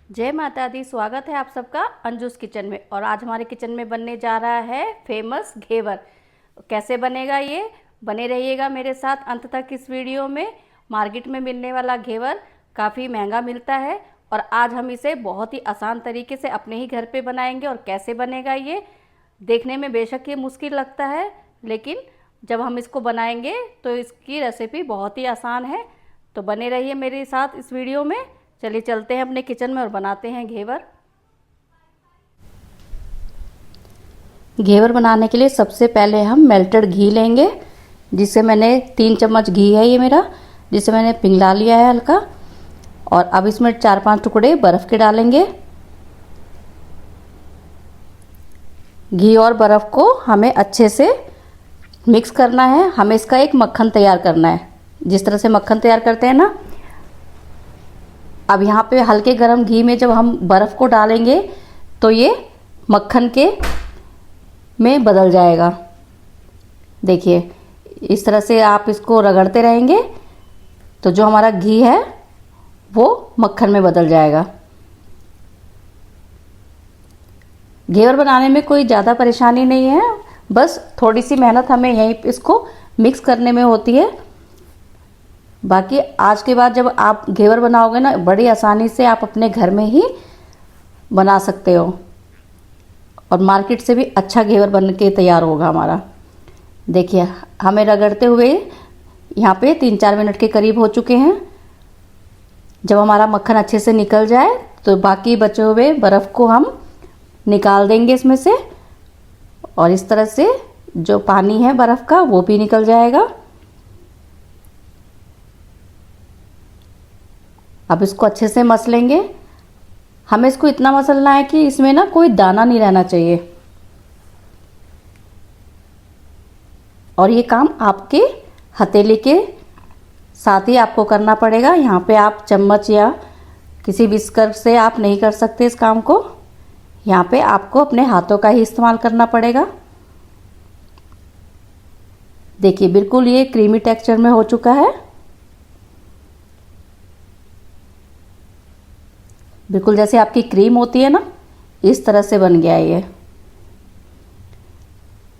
जय माता दी। स्वागत है आप सबका अंजुस किचन में। और आज हमारे किचन में बनने जा रहा है फेमस घेवर। कैसे बनेगा ये, बने रहिएगा मेरे साथ अंत तक इस वीडियो में। मार्केट में मिलने वाला घेवर काफ़ी महंगा मिलता है और आज हम इसे बहुत ही आसान तरीके से अपने ही घर पे बनाएंगे। और कैसे बनेगा ये देखने में बेशक ये मुश्किल लगता है, लेकिन जब हम इसको बनाएंगे तो इसकी रेसिपी बहुत ही आसान है। तो बने रहिए मेरे साथ इस वीडियो में। चलिए चलते हैं अपने किचन में और बनाते हैं घेवर। घेवर बनाने के लिए सबसे पहले हम मेल्टेड घी लेंगे, जिसे मैंने 3 चम्मच घी है ये मेरा, जिसे मैंने पिघला लिया है हल्का। और अब इसमें 4-5 टुकड़े बर्फ़ के डालेंगे। घी और बर्फ़ को हमें अच्छे से मिक्स करना है। हमें इसका एक मक्खन तैयार करना है, जिस तरह से मक्खन तैयार करते हैं ना। अब यहाँ पे हल्के गरम घी में जब हम बर्फ़ को डालेंगे तो ये मक्खन के में बदल जाएगा। देखिए इस तरह से आप इसको रगड़ते रहेंगे तो जो हमारा घी है वो मक्खन में बदल जाएगा। घेवर बनाने में कोई ज़्यादा परेशानी नहीं है, बस थोड़ी सी मेहनत हमें यहीं इसको मिक्स करने में होती है। बाकी आज के बाद जब आप घेवर बनाओगे ना, बड़ी आसानी से आप अपने घर में ही बना सकते हो और मार्केट से भी अच्छा घेवर बन के तैयार होगा हमारा। देखिए हमें रगड़ते हुए यहाँ पे 3-4 मिनट के करीब हो चुके हैं। जब हमारा मक्खन अच्छे से निकल जाए तो बाकी बचे हुए बर्फ़ को हम निकाल देंगे इसमें से, और इस तरह से जो पानी है बर्फ़ का वो भी निकल जाएगा। अब इसको अच्छे से मस लेंगे। हमें इसको इतना मसलना है कि इसमें ना कोई दाना नहीं रहना चाहिए। और ये काम आपके हथेली के साथ ही आपको करना पड़ेगा। यहाँ पे आप चम्मच या किसी विस्कर से आप नहीं कर सकते इस काम को। यहाँ पे आपको अपने हाथों का ही इस्तेमाल करना पड़ेगा। देखिए बिल्कुल ये क्रीमी टेक्सचर में हो चुका है। बिल्कुल जैसे आपकी क्रीम होती है ना, इस तरह से बन गया है ये।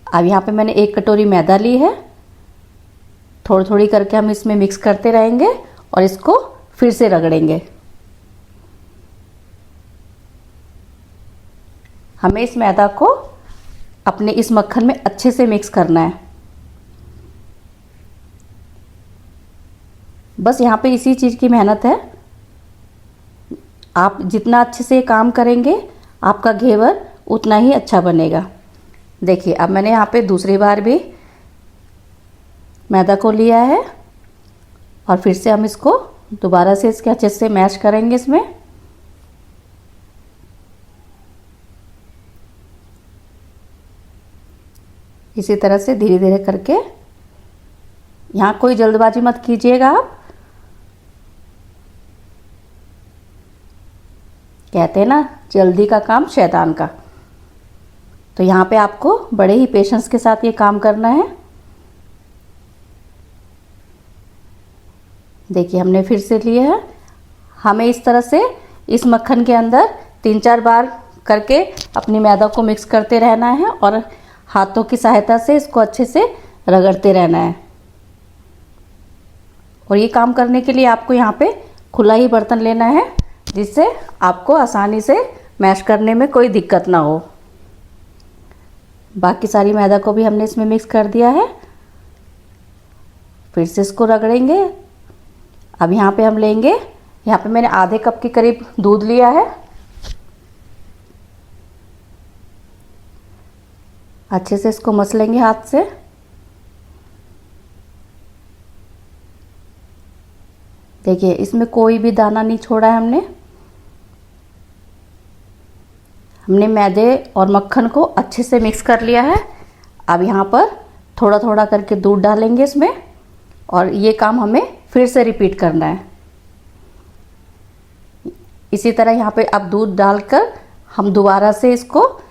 अब यहाँ पे मैंने 1 कटोरी मैदा ली है। थोड़ी थोड़ी करके हम इसमें मिक्स करते रहेंगे और इसको फिर से रगड़ेंगे। हमें इस मैदा को अपने इस मक्खन में अच्छे से मिक्स करना है। बस यहाँ पे इसी चीज़ की मेहनत है। आप जितना अच्छे से काम करेंगे आपका घेवर उतना ही अच्छा बनेगा। देखिए अब मैंने यहाँ पे दूसरी बार भी मैदा को लिया है और फिर से हम इसको दोबारा से इसके अच्छे से मैश करेंगे इसमें। इसी तरह से धीरे धीरे करके, यहाँ कोई जल्दबाजी मत कीजिएगा आप। कहते हैं ना जल्दी का काम शैतान का। तो यहाँ पे आपको बड़े ही पेशेंस के साथ ये काम करना है। देखिए हमने फिर से लिया है। हमें इस तरह से इस मक्खन के अंदर 3-4 बार करके अपनी मैदा को मिक्स करते रहना है और हाथों की सहायता से इसको अच्छे से रगड़ते रहना है। और ये काम करने के लिए आपको यहाँ पे खुला ही बर्तन लेना है, जिससे आपको आसानी से मैश करने में कोई दिक्कत ना हो। बाकी सारी मैदा को भी हमने इसमें मिक्स कर दिया है। फिर से इसको रगड़ेंगे। अब यहाँ पे हम लेंगे, यहाँ पे मैंने आधे कप के करीब दूध लिया है। अच्छे से इसको मस लेंगे हाथ से। देखिए इसमें कोई भी दाना नहीं छोड़ा है हमने मैदे और मक्खन को अच्छे से मिक्स कर लिया है। अब यहाँ पर थोड़ा थोड़ा करके दूध डालेंगे इसमें और ये काम हमें फिर से रिपीट करना है। इसी तरह यहाँ पे अब दूध डालकर हम दोबारा से इसको,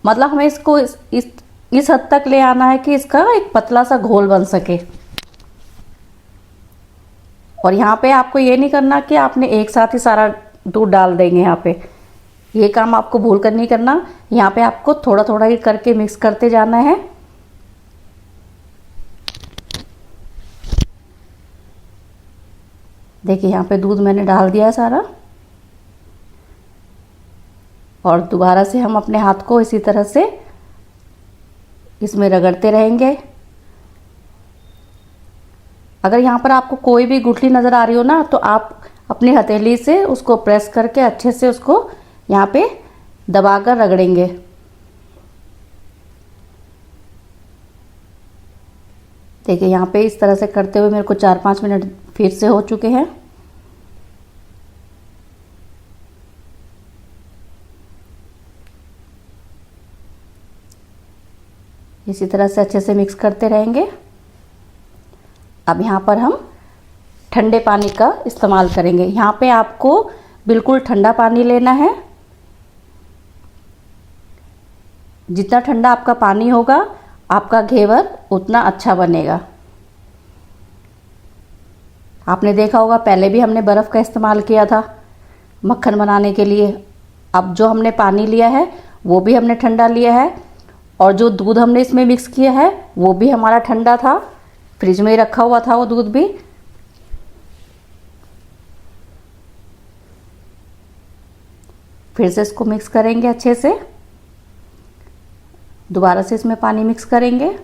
मतलब हमें इसको इस हद तक ले आना है कि इसका एक पतला सा घोल बन सके। और यहाँ पे आपको ये नहीं करना कि आपने एक साथ ही सारा दूध डाल देंगे यहाँ पे। ये काम आपको भूल कर नहीं करना, यहाँ पे आपको थोड़ा थोड़ा ही करके मिक्स करते जाना है। देखिए यहाँ पे दूध मैंने डाल दिया सारा, और दोबारा से हम अपने हाथ को इसी तरह से इसमें रगड़ते रहेंगे। अगर यहाँ पर आपको कोई भी गुठली नज़र आ रही हो ना, तो आप अपनी हथेली से उसको प्रेस करके अच्छे से उसको यहाँ पे दबाकर रगड़ेंगे। देखिए यहाँ पे इस तरह से करते हुए मेरे को 4-5 मिनट फिर से हो चुके हैं। इसी तरह से अच्छे से मिक्स करते रहेंगे। अब यहाँ पर हम ठंडे पानी का इस्तेमाल करेंगे। यहाँ पे आपको बिल्कुल ठंडा पानी लेना है। जितना ठंडा आपका पानी होगा, आपका घेवर उतना अच्छा बनेगा। आपने देखा होगा पहले भी हमने बर्फ़ का इस्तेमाल किया था मक्खन बनाने के लिए। अब जो हमने पानी लिया है वो भी हमने ठंडा लिया है, और जो दूध हमने इसमें मिक्स किया है वो भी हमारा ठंडा था, फ्रिज में ही रखा हुआ था वो दूध भी। फिर से इसको मिक्स करेंगे अच्छे से। दोबारा से इसमें पानी मिक्स करेंगे,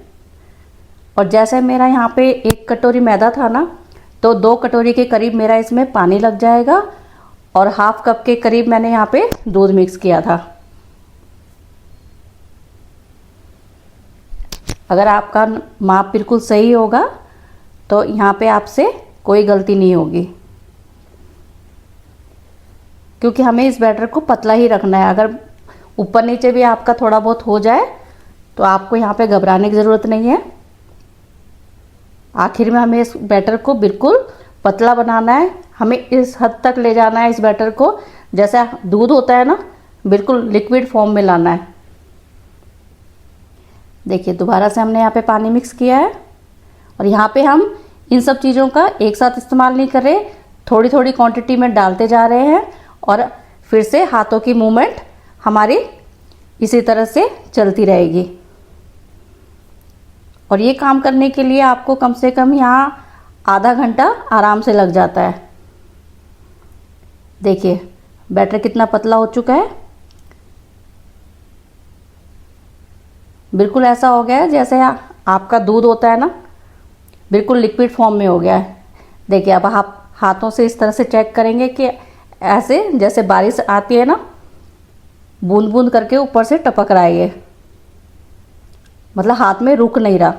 और जैसे मेरा यहाँ पे 1 कटोरी मैदा था ना, तो 2 कटोरी के करीब मेरा इसमें पानी लग जाएगा, और ½ कप के करीब मैंने यहाँ पे दूध मिक्स किया था। अगर आपका माप बिल्कुल सही होगा तो यहाँ पे आपसे कोई गलती नहीं होगी, क्योंकि हमें इस बैटर को पतला ही रखना है। अगर ऊपर नीचे भी आपका थोड़ा बहुत हो जाए तो आपको यहाँ पे घबराने की ज़रूरत नहीं है। आखिर में हमें इस बैटर को बिल्कुल पतला बनाना है। हमें इस हद तक ले जाना है इस बैटर को, जैसा दूध होता है ना, बिल्कुल लिक्विड फॉर्म में लाना है। देखिए दोबारा से हमने यहाँ पे पानी मिक्स किया है, और यहाँ पे हम इन सब चीज़ों का एक साथ इस्तेमाल नहीं कर रहे, थोड़ी थोड़ी क्वांटिटी में डालते जा रहे हैं, और फिर से हाथों की मूवमेंट हमारी इसी तरह से चलती रहेगी। और ये काम करने के लिए आपको कम से कम यहाँ आधा घंटा आराम से लग जाता है। देखिए बैटर कितना पतला हो चुका है, बिल्कुल ऐसा हो गया है जैसे आपका दूध होता है ना, बिल्कुल लिक्विड फॉर्म में हो गया है। देखिए अब आप हाथों से इस तरह से चेक करेंगे कि ऐसे जैसे बारिश आती है ना, बूंद बूंद करके ऊपर से टपक रहा है ये, मतलब हाथ में रुक नहीं रहा।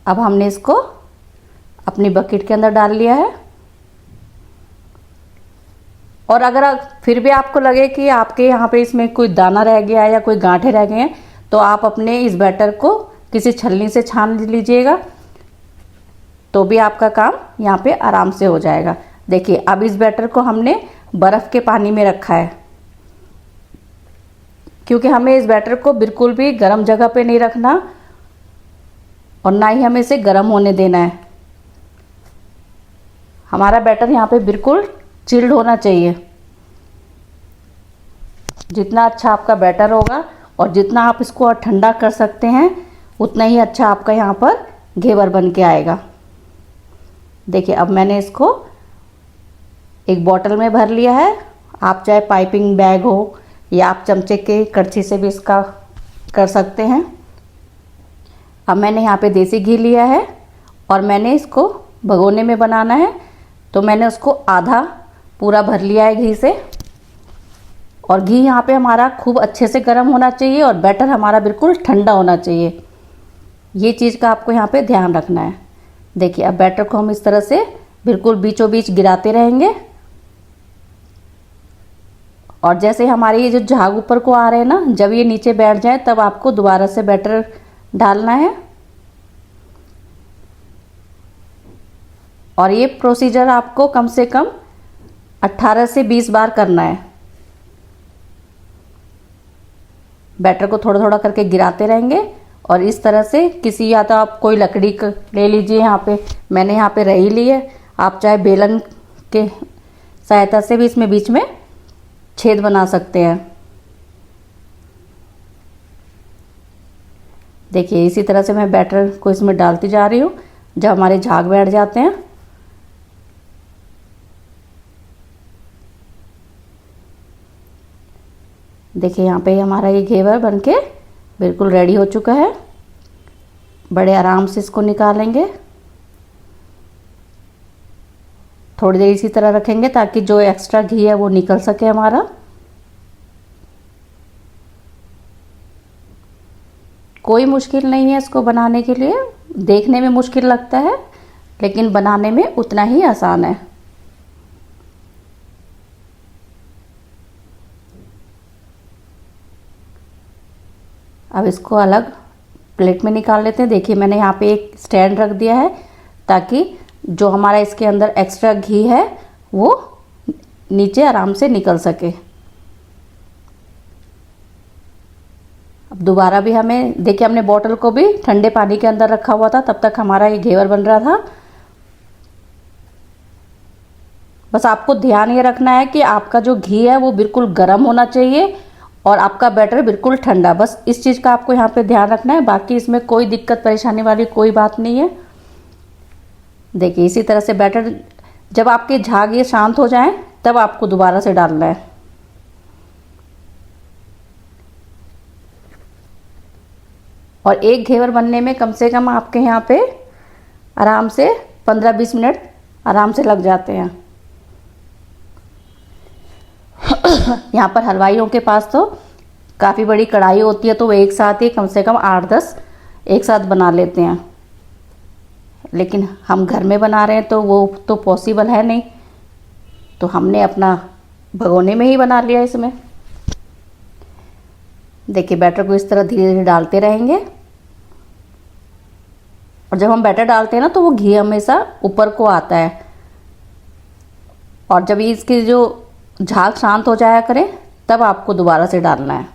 अब हमने इसको अपनी बकेट के अंदर डाल लिया है, और अगर फिर भी आपको लगे कि आपके यहाँ पे इसमें कोई दाना रह गया या कोई गांठे रह गए हैं, तो आप अपने इस बैटर को किसी छलनी से छान लीजिएगा, तो भी आपका काम यहाँ पे आराम से हो जाएगा। देखिए अब इस बैटर को हमने बर्फ़ के पानी में रखा है, क्योंकि हमें इस बैटर को बिल्कुल भी गर्म जगह पे नहीं रखना, और ना ही हमें इसे गर्म होने देना है। हमारा बैटर यहाँ पे बिल्कुल चिल्ड होना चाहिए। जितना अच्छा आपका बैटर होगा और जितना आप इसको और ठंडा कर सकते हैं, उतना ही अच्छा आपका यहाँ पर घेवर बन के आएगा। देखिए अब मैंने इसको एक बॉटल में भर लिया है। आप चाहे पाइपिंग बैग हो या आप चमचे के करछी से भी इसका कर सकते हैं। अब मैंने यहाँ पे देसी घी लिया है, और मैंने इसको भगोने में बनाना है, तो मैंने उसको आधा पूरा भर लिया है घी से। और घी यहाँ पे हमारा खूब अच्छे से गर्म होना चाहिए, और बैटर हमारा बिल्कुल ठंडा होना चाहिए। ये चीज़ का आपको यहाँ पे ध्यान रखना है। देखिए अब बैटर को हम इस तरह से बिल्कुल बीचों बीच गिराते रहेंगे, और जैसे हमारे ये जो झाग ऊपर को आ रहे हैं ना, जब ये नीचे बैठ जाए तब आपको दोबारा से बैटर डालना है। और ये प्रोसीजर आपको कम से कम 18 से 20 बार करना है। बैटर को थोड़ा थोड़ा करके गिराते रहेंगे, और इस तरह से किसी, या तो आप कोई लकड़ी ले लीजिए, यहाँ पे मैंने यहाँ पे रही ली है, आप चाहे बेलन के सहायता से भी इसमें बीच में छेद बना सकते हैं। देखिए इसी तरह से मैं बैटर को इसमें डालती जा रही हूँ जब हमारे झाग बैठ जाते हैं। देखिए यहाँ पे हमारा ये घेवर बनके बिल्कुल रेडी हो चुका है। बड़े आराम से इसको निकालेंगे। थोड़ी देर इसी तरह रखेंगे ताकि जो एक्स्ट्रा घी है वो निकल सके हमारा। कोई मुश्किल नहीं है इसको बनाने के लिए। देखने में मुश्किल लगता है लेकिन बनाने में उतना ही आसान है। अब इसको अलग प्लेट में निकाल लेते हैं। देखिए मैंने यहाँ पे एक स्टैंड रख दिया है ताकि जो हमारा इसके अंदर एक्स्ट्रा घी है वो नीचे आराम से निकल सके। अब दोबारा भी हमें देखिए, हमने बोतल को भी ठंडे पानी के अंदर रखा हुआ था, तब तक हमारा ये घेवर बन रहा था। बस आपको ध्यान ये रखना है कि आपका जो घी है वो बिल्कुल गर्म होना चाहिए और आपका बैटर बिल्कुल ठंडा। बस इस चीज़ का आपको यहाँ पे ध्यान रखना है। बाकी इसमें कोई दिक्कत परेशानी वाली कोई बात नहीं है। देखिए इसी तरह से बैटर जब आपके झाग ये शांत हो जाएं तब आपको दोबारा से डालना है। और एक घेवर बनने में कम से कम आपके यहाँ पे आराम से 15-20 मिनट आराम से लग जाते हैं। यहाँ पर हलवाइयों के पास तो काफ़ी बड़ी कढ़ाई होती है तो वो एक साथ ही कम से कम 8-10 एक साथ बना लेते हैं, लेकिन हम घर में बना रहे हैं तो वो तो पॉसिबल है नहीं, तो हमने अपना भगोने में ही बना लिया इसमें। देखिए बैटर को इस तरह धीरे धीरे डालते रहेंगे और जब हम बैटर डालते हैं ना तो वो घी हमेशा ऊपर को आता है। और जब इसकी जो झाग शांत हो जाया करे तब आपको दोबारा से डालना है।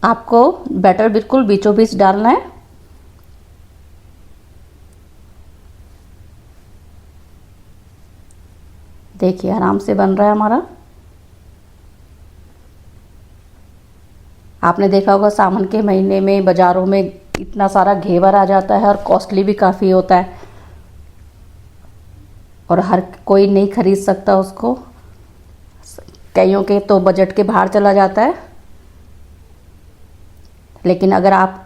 आपको बैटर बिल्कुल बीचों बीच डालना है। देखिए आराम से बन रहा है हमारा। आपने देखा होगा सावन के महीने में बाज़ारों में इतना सारा घेवर आ जाता है और कॉस्टली भी काफ़ी होता है और हर कोई नहीं खरीद सकता उसको। कईयों के तो बजट के बाहर चला जाता है, लेकिन अगर आप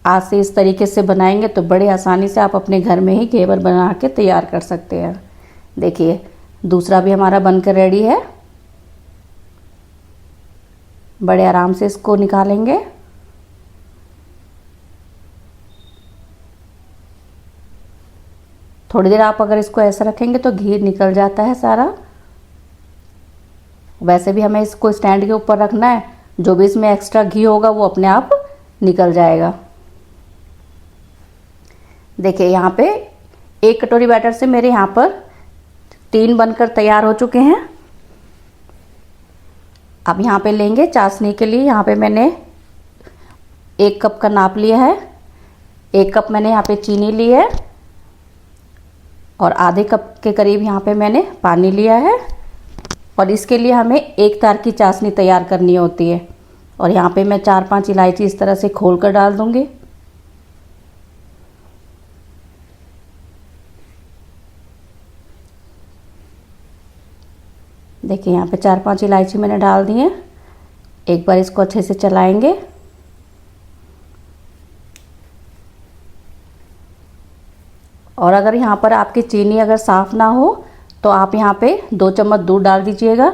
आज से इस तरीके से बनाएंगे तो बड़े आसानी से आप अपने घर में ही घेवर बना के तैयार कर सकते हैं। देखिए दूसरा भी हमारा बनकर रेडी है। बड़े आराम से इसको निकालेंगे। थोड़ी देर आप अगर इसको ऐसा रखेंगे तो घी निकल जाता है सारा। वैसे भी हमें इसको स्टैंड के ऊपर रखना है, जो भी इसमें एक्स्ट्रा घी होगा वो अपने आप निकल जाएगा। देखिए यहाँ पे एक कटोरी बैटर से मेरे यहाँ पर 3 बनकर तैयार हो चुके हैं। अब यहाँ पे लेंगे चाशनी के लिए। यहाँ पे मैंने 1 कप का नाप लिया है। 1 कप मैंने यहाँ पे चीनी ली है और आधे कप के करीब यहाँ पे मैंने पानी लिया है। और इसके लिए हमें 1 तार की चाशनी तैयार करनी होती है। और यहाँ पे मैं 4-5 इलायची इस तरह से खोल कर डाल दूँगी। देखिए यहाँ पे 4-5 इलायची मैंने डाल दी है। एक बार इसको अच्छे से चलाएंगे। और अगर यहाँ पर आपकी चीनी अगर साफ़ ना हो तो आप यहाँ पे 2 चम्मच दूध डाल दीजिएगा।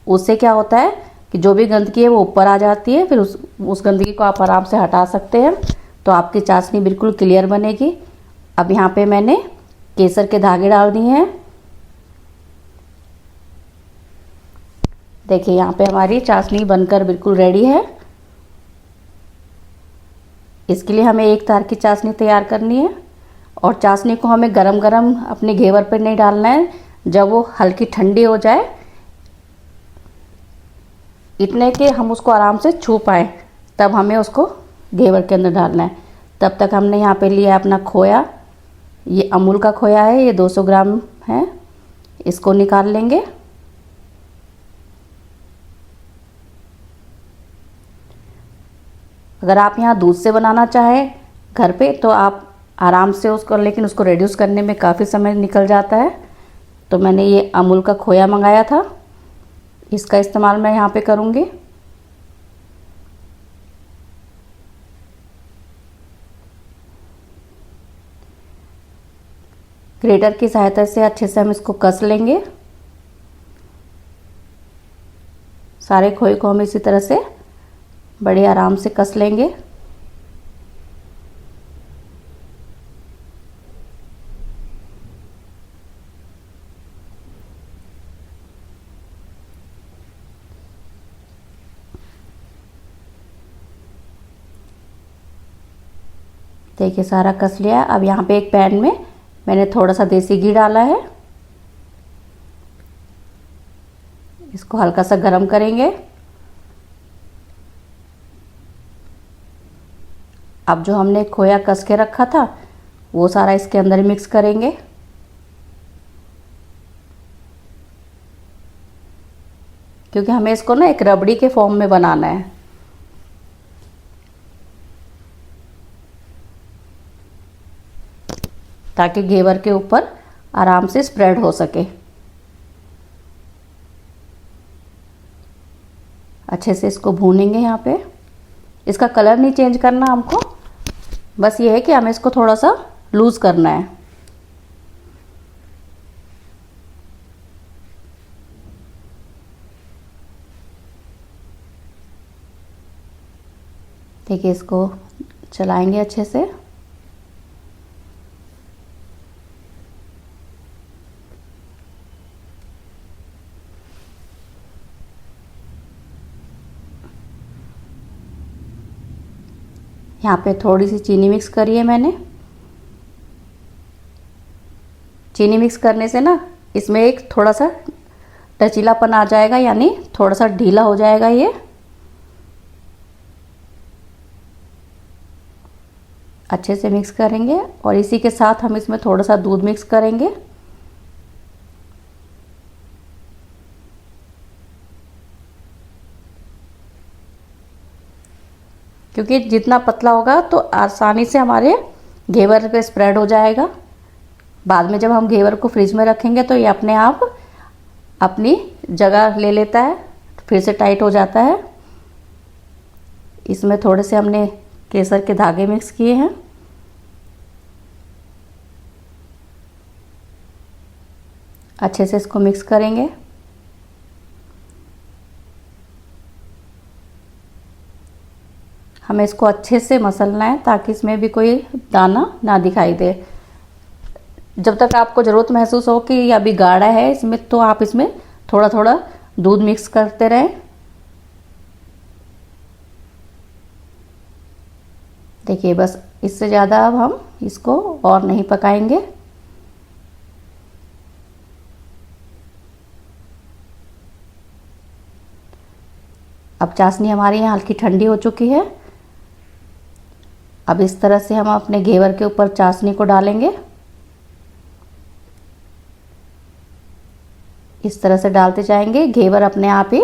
उससे क्या होता है कि जो भी गंदगी है वो ऊपर आ जाती है, फिर उस गंदगी को आप आराम से हटा सकते हैं। तो आपकी चाशनी बिल्कुल क्लियर बनेगी। अब यहाँ पे मैंने केसर के धागे डाल दिए हैं। देखिए यहाँ पे हमारी चाशनी बनकर बिल्कुल रेडी है। इसके लिए हमें 1 तार की चाशनी तैयार करनी है और चाशनी को हमें गरम गरम अपने घेवर पर नहीं डालना है। जब वो हल्की ठंडी हो जाए, इतने के हम उसको आराम से छू पाएँ, तब हमें उसको घेवर के अंदर डालना है। तब तक हमने यहाँ पे लिया अपना खोया, ये अमूल का खोया है, ये 200 ग्राम है, इसको निकाल लेंगे। अगर आप यहाँ दूध से बनाना चाहें घर पे तो आप आराम से उसको, लेकिन उसको रिड्यूस करने में काफ़ी समय निकल जाता है, तो मैंने ये अमूल का खोया मंगाया था, इसका इस्तेमाल मैं यहाँ पे करूँगी। ग्रेटर की सहायता से अच्छे से हम इसको कस लेंगे। सारे खोए को हम इसी तरह से बड़े आराम से कस लेंगे। देखिए सारा कस लिया। अब यहाँ पे एक पैन में मैंने थोड़ा सा देसी घी डाला है, इसको हल्का सा गरम करेंगे। अब जो हमने खोया कस के रखा था वो सारा इसके अंदर मिक्स करेंगे। क्योंकि हमें इसको ना एक रबड़ी के फॉर्म में बनाना है। ताकि घेवर के ऊपर आराम से स्प्रेड हो सके। अच्छे से इसको भूनेंगे। यहाँ पे इसका कलर नहीं चेंज करना हमको, बस ये है कि हमें इसको थोड़ा सा लूज करना है। देखिए इसको चलाएंगे अच्छे से। यहाँ पे थोड़ी सी चीनी मिक्स करी है मैंने। चीनी मिक्स करने से ना इसमें एक थोड़ा सा लचीलापन आ जाएगा, यानी थोड़ा सा ढीला हो जाएगा ये। अच्छे से मिक्स करेंगे और इसी के साथ हम इसमें थोड़ा सा दूध मिक्स करेंगे। क्योंकि जितना पतला होगा तो आसानी से हमारे घेवर पे स्प्रेड हो जाएगा। बाद में जब हम घेवर को फ्रिज में रखेंगे तो ये अपने आप अपनी जगह ले लेता है, फिर से टाइट हो जाता है। इसमें थोड़े से हमने केसर के धागे मिक्स किए हैं। अच्छे से इसको मिक्स करेंगे। हमें इसको अच्छे से मसलना है ताकि इसमें भी कोई दाना ना दिखाई दे। जब तक आपको ज़रूरत महसूस हो कि अभी गाढ़ा है इसमें, तो आप इसमें थोड़ा थोड़ा दूध मिक्स करते रहें। देखिए बस इससे ज़्यादा अब हम इसको और नहीं पकाएंगे। अब चाशनी हमारी यहाँ हल्की ठंडी हो चुकी है। अब इस तरह से हम अपने घेवर के ऊपर चाशनी को डालेंगे। इस तरह से डालते जाएंगे, घेवर अपने आप ही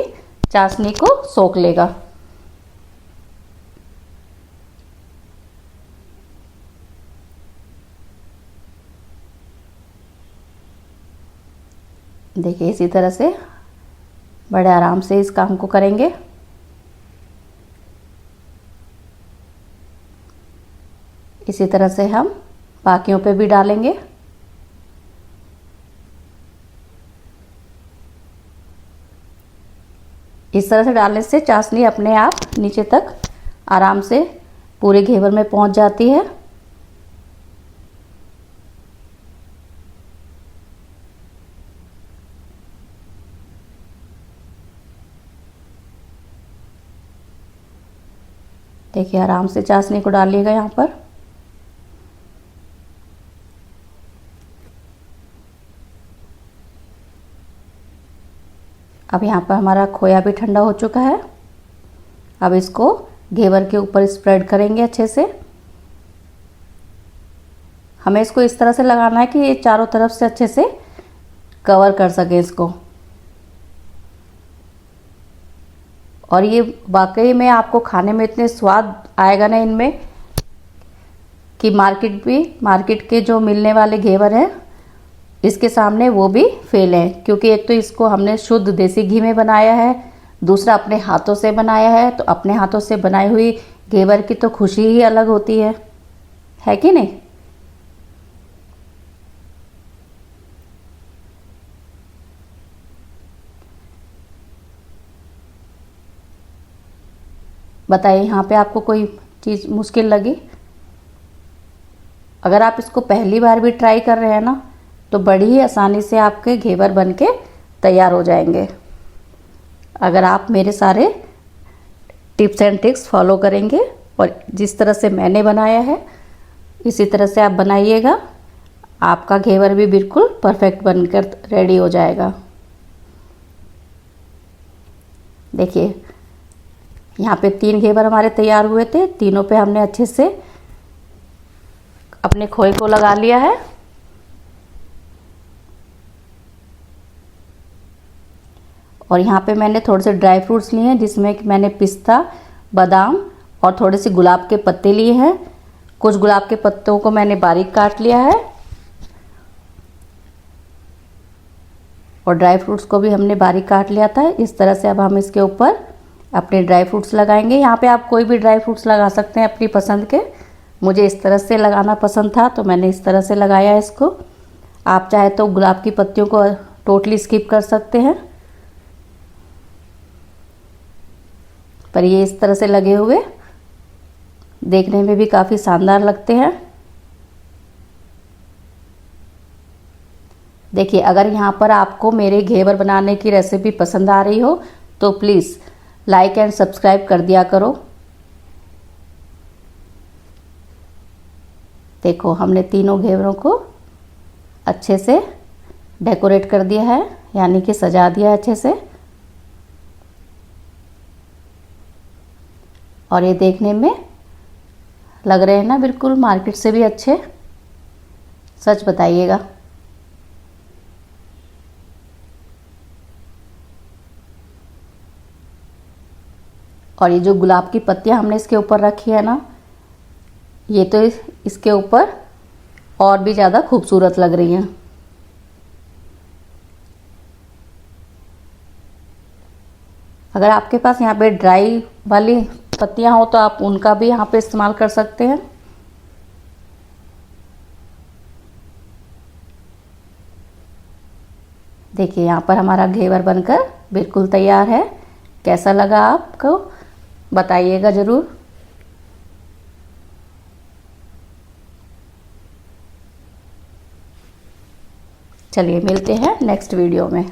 चाशनी को सोख लेगा। देखिए इसी तरह से बड़े आराम से इस काम को करेंगे। इसी तरह से हम बाकियों पे भी डालेंगे। इस तरह से डालने से चाशनी अपने आप नीचे तक आराम से पूरे घेवर में पहुंच जाती है। देखिए आराम से चाशनी को डालिएगा यहाँ पर। अब यहाँ पर हमारा खोया भी ठंडा हो चुका है। अब इसको घेवर के ऊपर स्प्रेड करेंगे अच्छे से। हमें इसको इस तरह से लगाना है कि ये चारों तरफ से अच्छे से कवर कर सके इसको। और ये वाकई में आपको खाने में इतने स्वाद आएगा ना इनमें कि मार्केट के जो मिलने वाले घेवर हैं इसके सामने वो भी फेल है। क्योंकि एक तो इसको हमने शुद्ध देसी घी में बनाया है, दूसरा अपने हाथों से बनाया है। तो अपने हाथों से बनाई हुई घेवर की तो खुशी ही अलग होती है कि नहीं। बताइए यहाँ पे आपको कोई चीज़ मुश्किल लगी? अगर आप इसको पहली बार भी ट्राई कर रहे हैं ना तो बड़ी ही आसानी से आपके घेवर बनके तैयार हो जाएंगे। अगर आप मेरे सारे टिप्स एंड ट्रिक्स फॉलो करेंगे और जिस तरह से मैंने बनाया है इसी तरह से आप बनाइएगा, आपका घेवर भी बिल्कुल परफेक्ट बनकर रेडी हो जाएगा। देखिए यहाँ पे 3 घेवर हमारे तैयार हुए थे, तीनों पे हमने अच्छे से अपने खोए को लगा लिया है। और यहाँ पे मैंने थोड़े से ड्राई फ्रूट्स लिए हैं जिसमें कि मैंने पिस्ता, बादाम और थोड़े से गुलाब के पत्ते लिए हैं। कुछ गुलाब के पत्तों को मैंने बारीक काट लिया है और ड्राई फ्रूट्स को भी हमने बारीक काट लिया था। इस तरह से अब हम इसके ऊपर अपने ड्राई फ्रूट्स लगाएंगे। यहाँ पे आप कोई भी ड्राई फ्रूट्स लगा सकते हैं अपनी पसंद के। मुझे इस तरह से लगाना पसंद था तो मैंने इस तरह से लगाया इसको। आप चाहे तो गुलाब की पत्तियों को टोटली स्किप कर सकते हैं, पर ये इस तरह से लगे हुए देखने में भी काफ़ी शानदार लगते हैं। देखिए अगर यहाँ पर आपको मेरे घेवर बनाने की रेसिपी पसंद आ रही हो तो प्लीज़ लाइक एंड सब्सक्राइब कर दिया करो। देखो हमने तीनों घेवरों को अच्छे से डेकोरेट कर दिया है, यानी कि सजा दिया है अच्छे से। और ये देखने में लग रहे हैं ना बिल्कुल मार्केट से भी अच्छे। सच बताइएगा। और ये जो गुलाब की पत्तियां हमने इसके ऊपर रखी है ना, ये तो इसके ऊपर और भी ज़्यादा खूबसूरत लग रही हैं। अगर आपके पास यहाँ पे ड्राई वाली पत्तियां हो तो आप उनका भी यहाँ पे इस्तेमाल कर सकते हैं। देखिए यहाँ पर हमारा घेवर बनकर बिल्कुल तैयार है। कैसा लगा आपको बताइएगा ज़रूर। चलिए मिलते हैं नेक्स्ट वीडियो में।